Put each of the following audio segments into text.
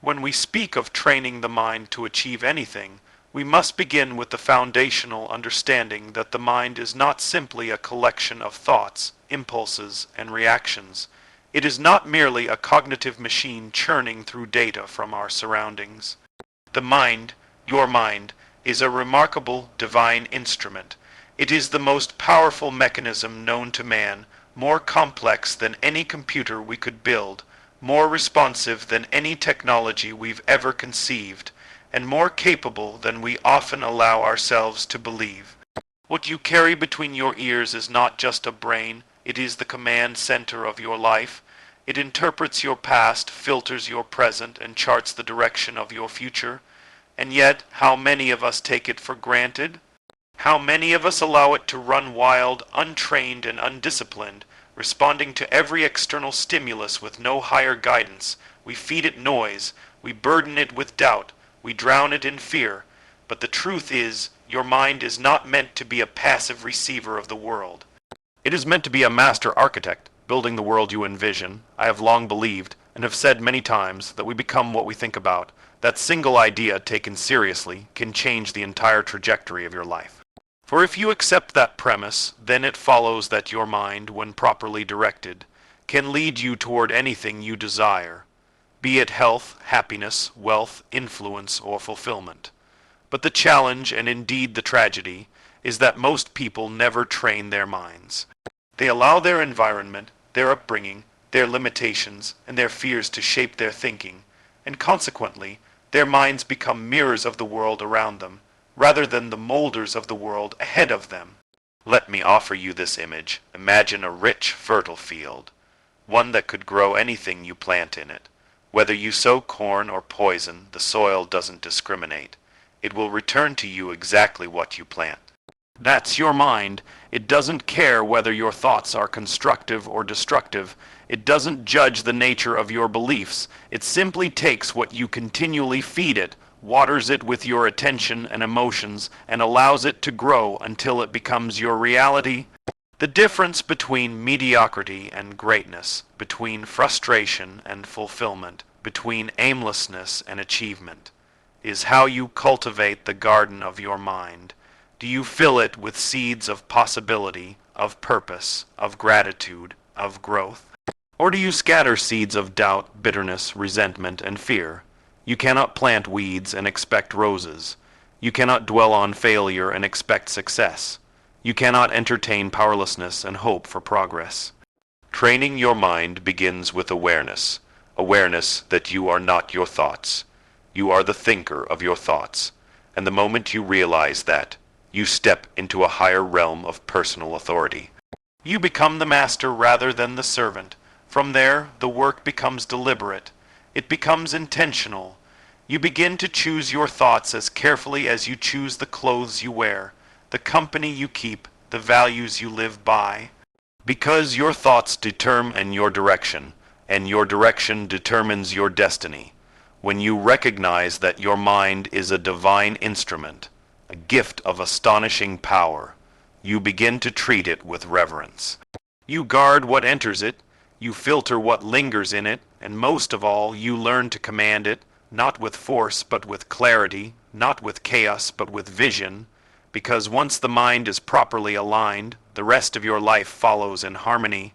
When we speak of training the mind to achieve anything, we must begin with the foundational understanding that the mind is not simply a collection of thoughts, impulses, and reactions. It is not merely a cognitive machine churning through data from our surroundings. The mind, your mind, is a remarkable divine instrument. It is the most powerful mechanism known to man, more complex than any computer we could build, more responsive than any technology we've ever conceived, and more capable than we often allow ourselves to believe. What you carry between your ears is not just a brain, it is the command center of your life. It interprets your past, filters your present, and charts the direction of your future. And yet, how many of us take it for granted? How many of us allow it to run wild, untrained, and undisciplined, responding to every external stimulus with no higher guidance? We feed it noise, we burden it with doubt, we drown it in fear. But the truth is, your mind is not meant to be a passive receiver of the world. It is meant to be a master architect, building the world you envision. I have long believed, and have said many times, that we become what we think about. That single idea, taken seriously, can change the entire trajectory of your life. For if you accept that premise, then it follows that your mind, when properly directed, can lead you toward anything you desire, be it health, happiness, wealth, influence, or fulfillment. But the challenge, and indeed the tragedy, is that most people never train their minds. They allow their environment, their upbringing, their limitations, and their fears to shape their thinking, and consequently, their minds become mirrors of the world around them, rather than the molders of the world ahead of them. Let me offer you this image. Imagine a rich, fertile field, one that could grow anything you plant in it. Whether you sow corn or poison, the soil doesn't discriminate. It will return to you exactly what you plant. That's your mind. It doesn't care whether your thoughts are constructive or destructive. It doesn't judge the nature of your beliefs. It simply takes what you continually feed it, waters it with your attention and emotions, and allows it to grow until it becomes your reality. The difference between mediocrity and greatness, between frustration and fulfillment, between aimlessness and achievement, is how you cultivate the garden of your mind. Do you fill it with seeds of possibility, of purpose, of gratitude, of growth? Or do you scatter seeds of doubt, bitterness, resentment, and fear? You cannot plant weeds and expect roses. You cannot dwell on failure and expect success. You cannot entertain powerlessness and hope for progress. Training your mind begins with awareness. Awareness that you are not your thoughts. You are the thinker of your thoughts. And the moment you realize that, you step into a higher realm of personal authority. You become the master rather than the servant. From there, the work becomes deliberate. It becomes intentional. You begin to choose your thoughts as carefully as you choose the clothes you wear, the company you keep, the values you live by. Because your thoughts determine your direction, and your direction determines your destiny. When you recognize that your mind is a divine instrument, a gift of astonishing power, you begin to treat it with reverence. You guard what enters it, you filter what lingers in it, and most of all, you learn to command it, not with force but with clarity, not with chaos but with vision, because once the mind is properly aligned, the rest of your life follows in harmony.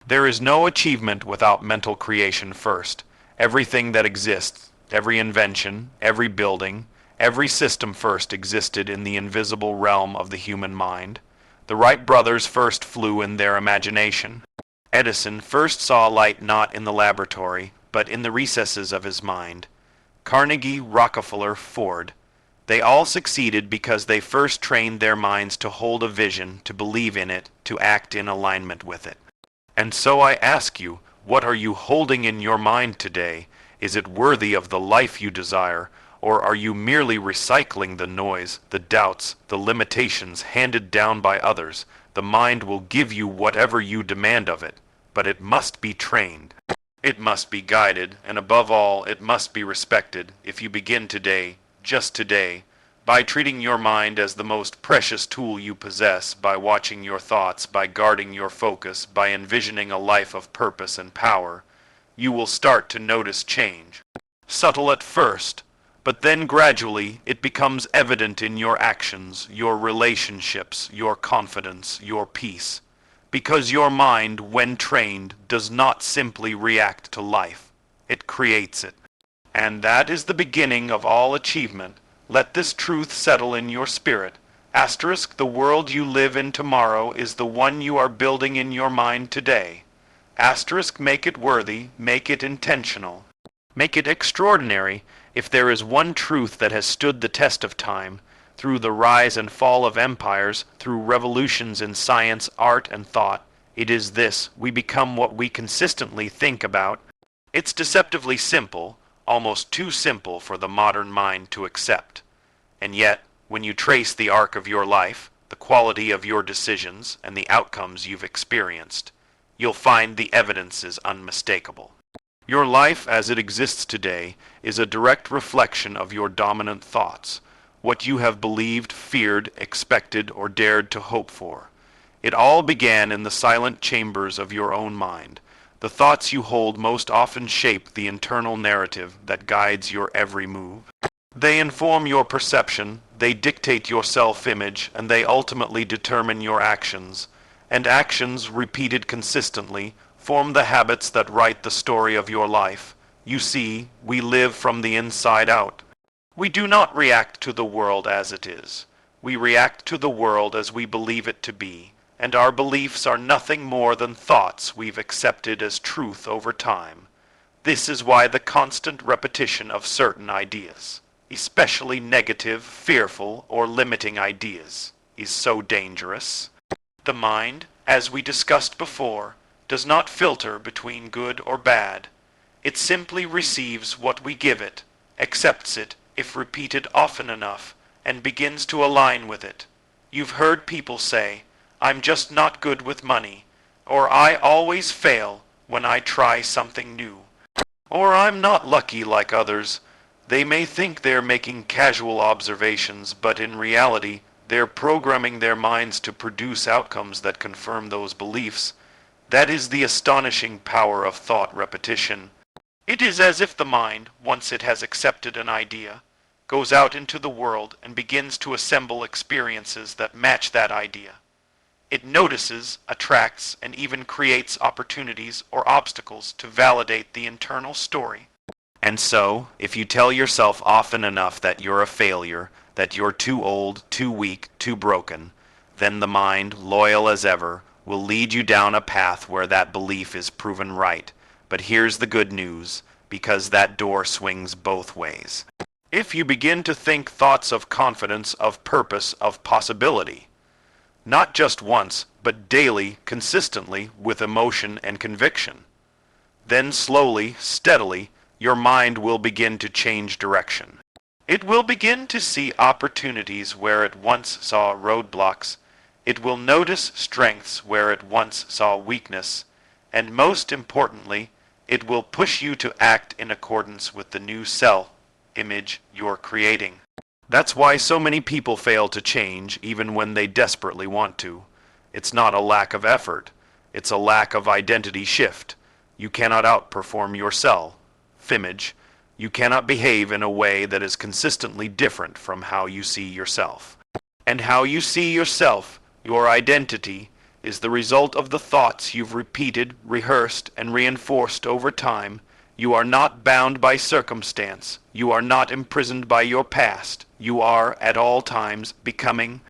There is no achievement without mental creation first. Everything that exists, every invention, every building, every system first existed in the invisible realm of the human mind. The Wright brothers first flew in their imagination. Edison first saw light not in the laboratory, but in the recesses of his mind. Carnegie, Rockefeller, Ford. They all succeeded because they first trained their minds to hold a vision, to believe in it, to act in alignment with it. And so I ask you, what are you holding in your mind today? Is it worthy of the life you desire, or are you merely recycling the noise, the doubts, the limitations handed down by others? The mind will give you whatever you demand of it, but it must be trained. It must be guided, and above all, it must be respected. If you begin today, just today, by treating your mind as the most precious tool you possess, by watching your thoughts, by guarding your focus, by envisioning a life of purpose and power, you will start to notice change. subtle at first, but then gradually it becomes evident in your actions, your relationships, your confidence, your peace. Because your mind, when trained, does not simply react to life, it creates it. And that is the beginning of all achievement. Let this truth settle in your spirit. Asterisk, the world you live in tomorrow is the one you are building in your mind today. Asterisk, make it worthy, make it intentional. Make it extraordinary. If there is one truth that has stood the test of time, through the rise and fall of empires, through revolutions in science, art, and thought, it is this: we become what we consistently think about. It's deceptively simple, almost too simple for the modern mind to accept. And yet, when you trace the arc of your life, the quality of your decisions, and the outcomes you've experienced, you'll find the evidence is unmistakable. Your life as it exists today is a direct reflection of your dominant thoughts, what you have believed, feared, expected, or dared to hope for. It all began in the silent chambers of your own mind. The thoughts you hold most often shape the internal narrative that guides your every move. They inform your perception, they dictate your self-image, and they ultimately determine your actions. And actions, repeated consistently, form the habits that write the story of your life. You see, we live from the inside out. We do not react to the world as it is. We react to the world as we believe it to be, and our beliefs are nothing more than thoughts we've accepted as truth over time. This is why the constant repetition of certain ideas, especially negative, fearful, or limiting ideas, is so dangerous. The mind, as we discussed before, does not filter between good or bad. It simply receives what we give it, accepts it if repeated often enough, and begins to align with it. You've heard people say, "I'm just not good with money," or "I always fail when I try something new," or "I'm not lucky like others." They may think they're making casual observations, but in reality, they're programming their minds to produce outcomes that confirm those beliefs. That is the astonishing power of thought repetition. It is as if the mind, once it has accepted an idea, goes out into the world and begins to assemble experiences that match that idea. It notices, attracts, and even creates opportunities or obstacles to validate the internal story. And so, if you tell yourself often enough that you're a failure, that you're too old, too weak, too broken, then the mind, loyal as ever, will lead you down a path where that belief is proven right. But here's the good news, because that door swings both ways. If you begin to think thoughts of confidence, of purpose, of possibility, not just once, but daily, consistently, with emotion and conviction, then slowly, steadily, your mind will begin to change direction. It will begin to see opportunities where it once saw roadblocks. It will notice strengths where it once saw weakness. And most importantly, it will push you to act in accordance with the new self-image you're creating. That's why so many people fail to change even when they desperately want to. It's not a lack of effort. It's a lack of identity shift. You cannot outperform your self-image. You cannot behave in a way that is consistently different from how you see yourself. And how you see yourself, your identity, is the result of the thoughts you've repeated, rehearsed, and reinforced over time. You are not bound by circumstance. You are not imprisoned by your past. You are, at all times, becoming.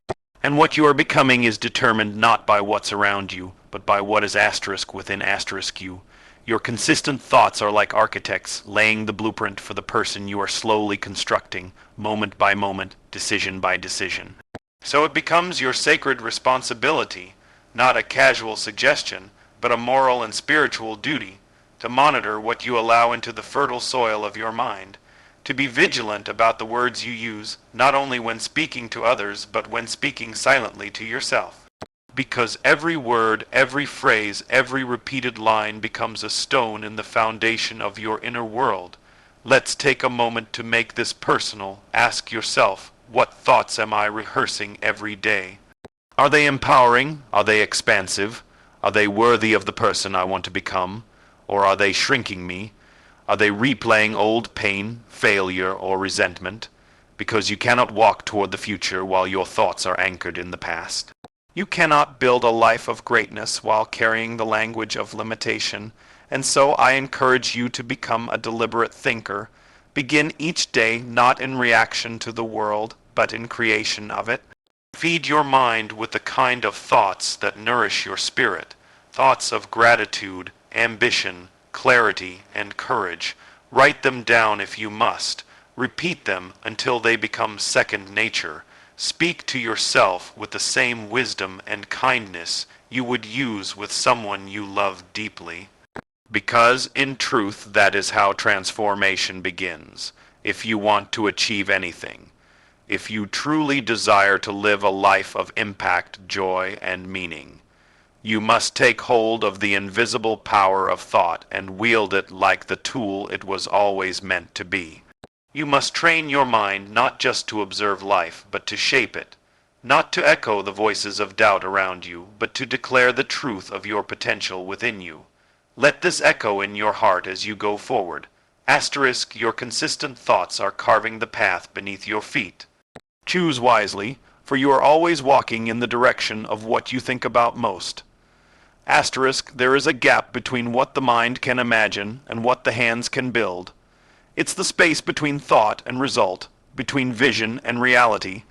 And what you are becoming is determined not by what's around you, but by what is asterisk within asterisk you. Your consistent thoughts are like architects laying the blueprint for the person you are slowly constructing, moment by moment, decision by decision. So it becomes your sacred responsibility, not a casual suggestion, but a moral and spiritual duty, to monitor what you allow into the fertile soil of your mind, to be vigilant about the words you use, not only when speaking to others, but when speaking silently to yourself. Because every word, every phrase, every repeated line becomes a stone in the foundation of your inner world. Let's take a moment to make this personal. Ask yourself, what thoughts am I rehearsing every day? Are they empowering? Are they expansive? Are they worthy of the person I want to become? Or are they shrinking me? Are they replaying old pain, failure, or resentment? Because you cannot walk toward the future while your thoughts are anchored in the past. You cannot build a life of greatness while carrying the language of limitation, and so I encourage you to become a deliberate thinker. Begin each day not in reaction to the world, but in creation of it. Feed your mind with the kind of thoughts that nourish your spirit, thoughts of gratitude, ambition, clarity, and courage. Write them down if you must. Repeat them until they become second nature. Speak to yourself with the same wisdom and kindness you would use with someone you love deeply. Because, in truth, that is how transformation begins, if you want to achieve anything. If you truly desire to live a life of impact, joy, and meaning. You must take hold of the invisible power of thought and wield it like the tool it was always meant to be. You must train your mind not just to observe life, but to shape it, not to echo the voices of doubt around you, but to declare the truth of your potential within you. Let this echo in your heart as you go forward. Asterisk, your consistent thoughts are carving the path beneath your feet. Choose wisely, for you are always walking in the direction of what you think about most. Asterisk, there is a gap between what the mind can imagine and what the hands can build. It's the space between thought and result, between vision and reality.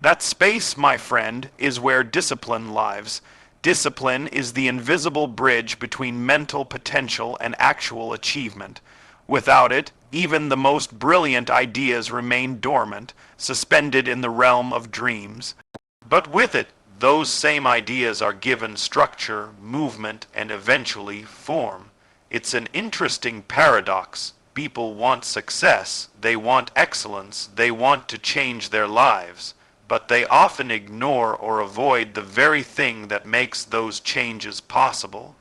That space, my friend, is where discipline lives. Discipline is the invisible bridge between mental potential and actual achievement. Without it, even the most brilliant ideas remain dormant, suspended in the realm of dreams. But with it, those same ideas are given structure, movement, and eventually form. It's an interesting paradox. People want success, they want excellence, they want to change their lives, but they often ignore or avoid the very thing that makes those changes possible.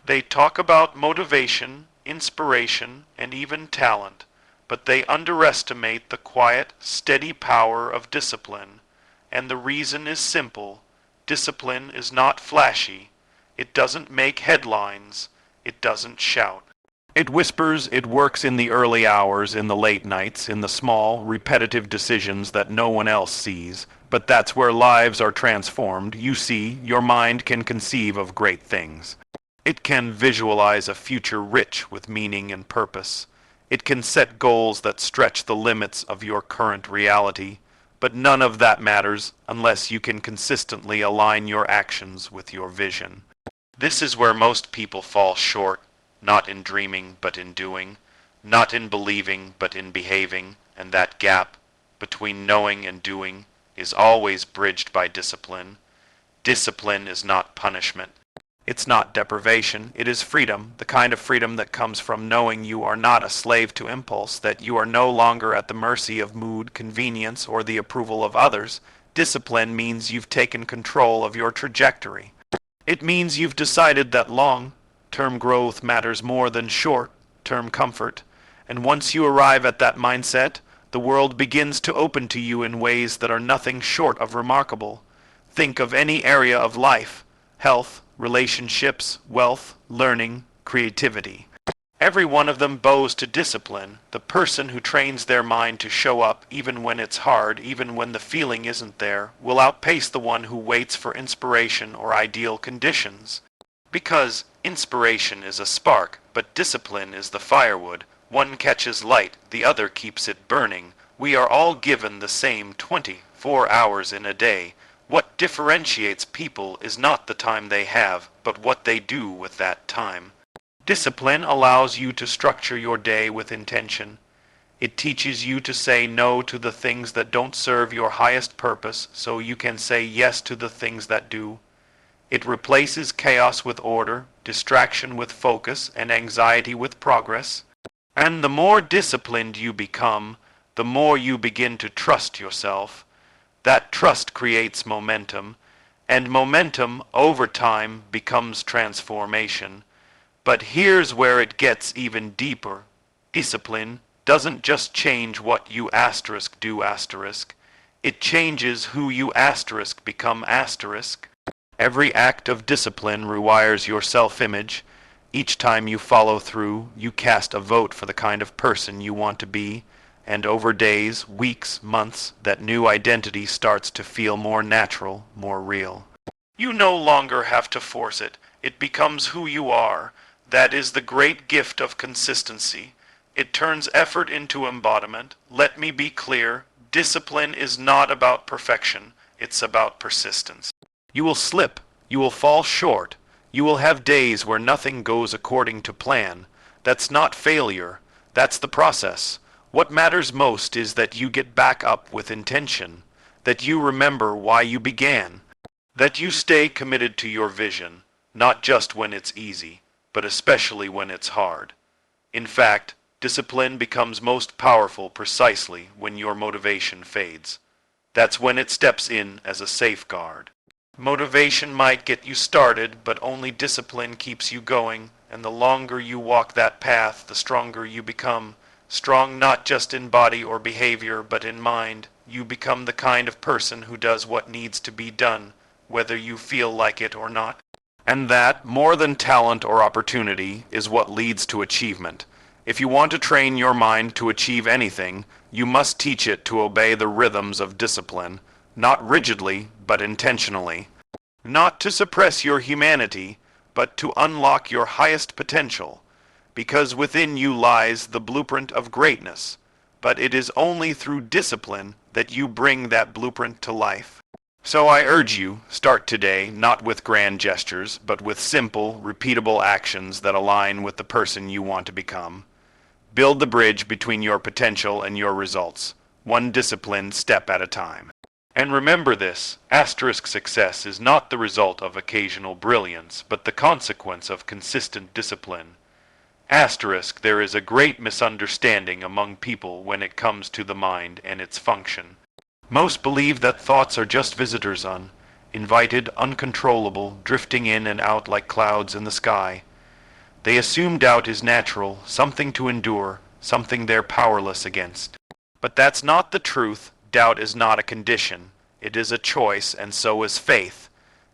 They talk about motivation, inspiration, and even talent, but they underestimate the quiet, steady power of discipline. And the reason is simple. Discipline is not flashy. It doesn't make headlines. It doesn't shout. It whispers, it works in the early hours, in the late nights, in the small, repetitive decisions that no one else sees. But that's where lives are transformed. You see, your mind can conceive of great things. It can visualize a future rich with meaning and purpose. It can set goals that stretch the limits of your current reality. But none of that matters unless you can consistently align your actions with your vision. This is where most people fall short. Not in dreaming, but in doing. Not in believing, but in behaving. And that gap between knowing and doing is always bridged by discipline. Discipline is not punishment. It's not deprivation. It is freedom, the kind of freedom that comes from knowing you are not a slave to impulse, that you are no longer at the mercy of mood, convenience, or the approval of others. Discipline means you've taken control of your trajectory. It means you've decided that long-term growth matters more than short-term comfort. And once you arrive at that mindset, the world begins to open to you in ways that are nothing short of remarkable. Think of any area of life: health, relationships, wealth, learning, creativity. Every one of them bows to discipline. The person who trains their mind to show up even when it's hard, even when the feeling isn't there, will outpace the one who waits for inspiration or ideal conditions. Because inspiration is a spark, but discipline is the firewood. One catches light, the other keeps it burning. We are all given the same 24 hours in a day. What differentiates people is not the time they have, but what they do with that time. Discipline allows you to structure your day with intention. It teaches you to say no to the things that don't serve your highest purpose, so you can say yes to the things that do. It replaces chaos with order, distraction with focus, and anxiety with progress. And the more disciplined you become, the more you begin to trust yourself. That trust creates momentum, and momentum over time becomes transformation. But here's where it gets even deeper. Discipline doesn't just change what you do. It changes who you become. Every act of discipline rewires your self-image. Each time you follow through, you cast a vote for the kind of person you want to be, and over days, weeks, months, that new identity starts to feel more natural, more real. You no longer have to force it. It becomes who you are. That is the great gift of consistency. It turns effort into embodiment. Let me be clear. Discipline is not about perfection. It's about persistence. You will slip. You will fall short. You will have days where nothing goes according to plan. That's not failure. That's the process. What matters most is that you get back up with intention, that you remember why you began, that you stay committed to your vision, not just when it's easy, but especially when it's hard. In fact, discipline becomes most powerful precisely when your motivation fades. That's when it steps in as a safeguard. Motivation might get you started, but only discipline keeps you going, and the longer you walk that path, the stronger you become. Strong not just in body or behavior, but in mind. You become the kind of person who does what needs to be done, whether you feel like it or not. And that, more than talent or opportunity, is what leads to achievement. If you want to train your mind to achieve anything, you must teach it to obey the rhythms of discipline, not rigidly, but intentionally. Not to suppress your humanity, but to unlock your highest potential, because within you lies the blueprint of greatness. But it is only through discipline that you bring that blueprint to life. So I urge you, start today, not with grand gestures, but with simple, repeatable actions that align with the person you want to become. Build the bridge between your potential and your results, one disciplined step at a time. And remember this, asterisk success is not the result of occasional brilliance, but the consequence of consistent discipline. Asterisk, there is a great misunderstanding among people when it comes to the mind and its function. Most believe that thoughts are just visitors, uninvited, uncontrollable, drifting in and out like clouds in the sky. They assume doubt is natural, something to endure, something they're powerless against. But that's not the truth. Doubt is not a condition. It is a choice, and so is faith.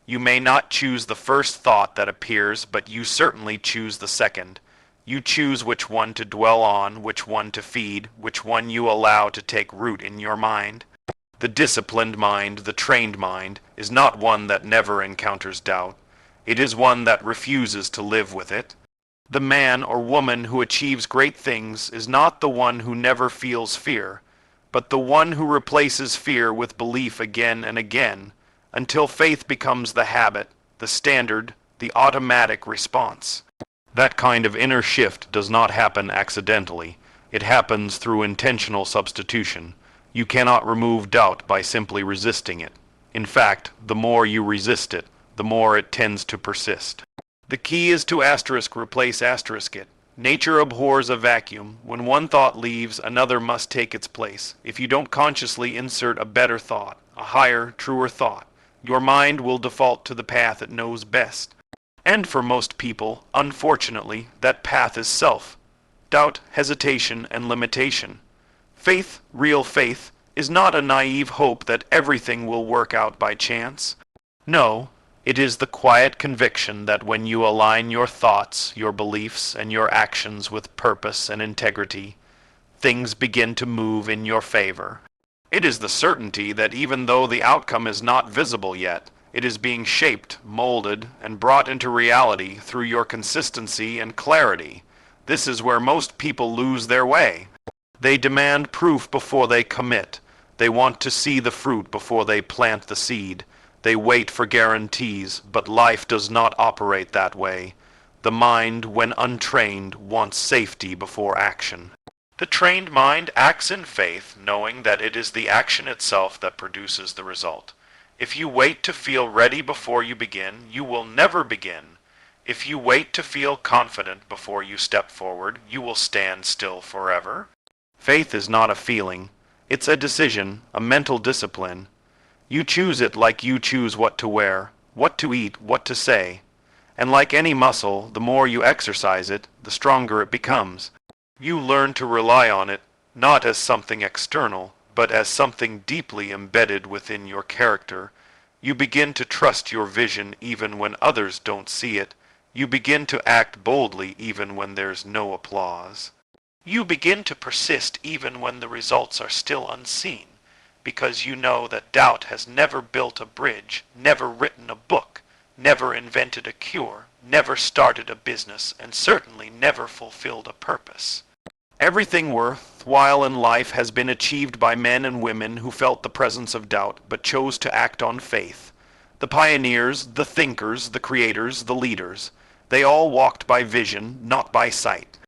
You may not choose the first thought that appears, but you certainly choose the second. You choose which one to dwell on, which one to feed, which one you allow to take root in your mind. The disciplined mind, the trained mind, is not one that never encounters doubt. It is one that refuses to live with it. The man or woman who achieves great things is not the one who never feels fear, but the one who replaces fear with belief again and again, until faith becomes the habit, the standard, the automatic response. That kind of inner shift does not happen accidentally. It happens through intentional substitution. You cannot remove doubt by simply resisting it. In fact, the more you resist it, the more it tends to persist. The key is to asterisk replace asterisk it. Nature abhors a vacuum. When one thought leaves, another must take its place. If you don't consciously insert a better thought, a higher, truer thought, your mind will default to the path it knows best. And for most people, unfortunately, that path is self. Doubt, hesitation, and limitation. Faith, real faith, is not a naive hope that everything will work out by chance. No, it is the quiet conviction that when you align your thoughts, your beliefs, and your actions with purpose and integrity, things begin to move in your favor. It is the certainty that even though the outcome is not visible yet, it is being shaped, molded, and brought into reality through your consistency and clarity. This is where most people lose their way. They demand proof before they commit. They want to see the fruit before they plant the seed. They wait for guarantees, but life does not operate that way. The mind, when untrained, wants safety before action. The trained mind acts in faith, knowing that it is the action itself that produces the result. If you wait to feel ready before you begin, you will never begin. If you wait to feel confident before you step forward, you will stand still forever. Faith is not a feeling. It's a decision, a mental discipline. You choose it like you choose what to wear, what to eat, what to say. And like any muscle, the more you exercise it, the stronger it becomes. You learn to rely on it, not as something external, but as something deeply embedded within your character. You begin to trust your vision even when others don't see it. You begin to act boldly even when there's no applause. You begin to persist even when the results are still unseen, because you know that doubt has never built a bridge, never written a book, never invented a cure, never started a business, and certainly never fulfilled a purpose. Everything worthwhile in life has been achieved by men and women who felt the presence of doubt but chose to act on faith. The pioneers, the thinkers, the creators, the leaders, they all walked by vision, not by sight.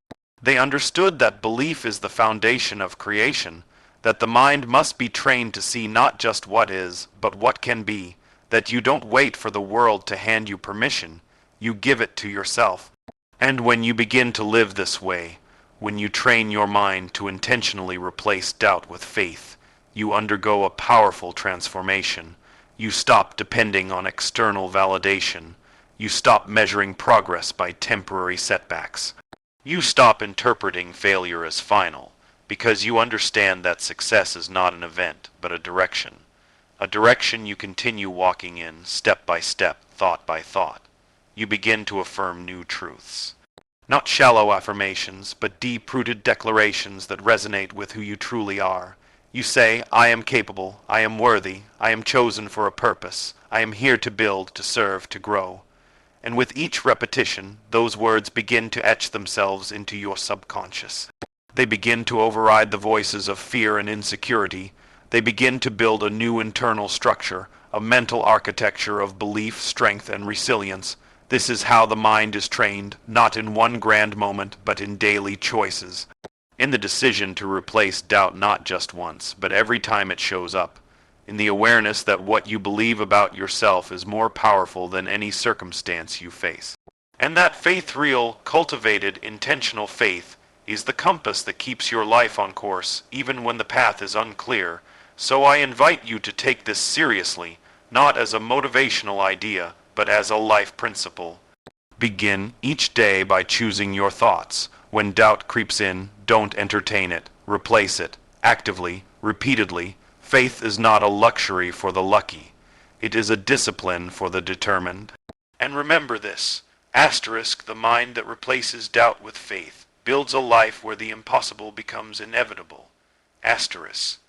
They understood that belief is the foundation of creation, that the mind must be trained to see not just what is, but what can be, that you don't wait for the world to hand you permission, you give it to yourself. And when you begin to live this way, when you train your mind to intentionally replace doubt with faith, you undergo a powerful transformation. You stop depending on external validation. You stop measuring progress by temporary setbacks. You stop interpreting failure as final, because you understand that success is not an event, but a direction. A direction you continue walking in, step by step, thought by thought. You begin to affirm new truths. Not shallow affirmations, but deep-rooted declarations that resonate with who you truly are. You say, I am capable, I am worthy, I am chosen for a purpose, I am here to build, to serve, to grow. And with each repetition, those words begin to etch themselves into your subconscious. They begin to override the voices of fear and insecurity. They begin to build a new internal structure, a mental architecture of belief, strength, and resilience. This is how the mind is trained, not in one grand moment, but in daily choices. In the decision to replace doubt not just once, but every time it shows up. In the awareness that what you believe about yourself is more powerful than any circumstance you face. And that faith, real, cultivated, intentional faith, is the compass that keeps your life on course, even when the path is unclear. So I invite you to take this seriously, not as a motivational idea, but as a life principle. Begin each day by choosing your thoughts. When doubt creeps in, don't entertain it. Replace it, actively, repeatedly. Faith is not a luxury for the lucky. It is a discipline for the determined. And remember this, asterisk, the mind that replaces doubt with faith builds a life where the impossible becomes inevitable. Asterisk.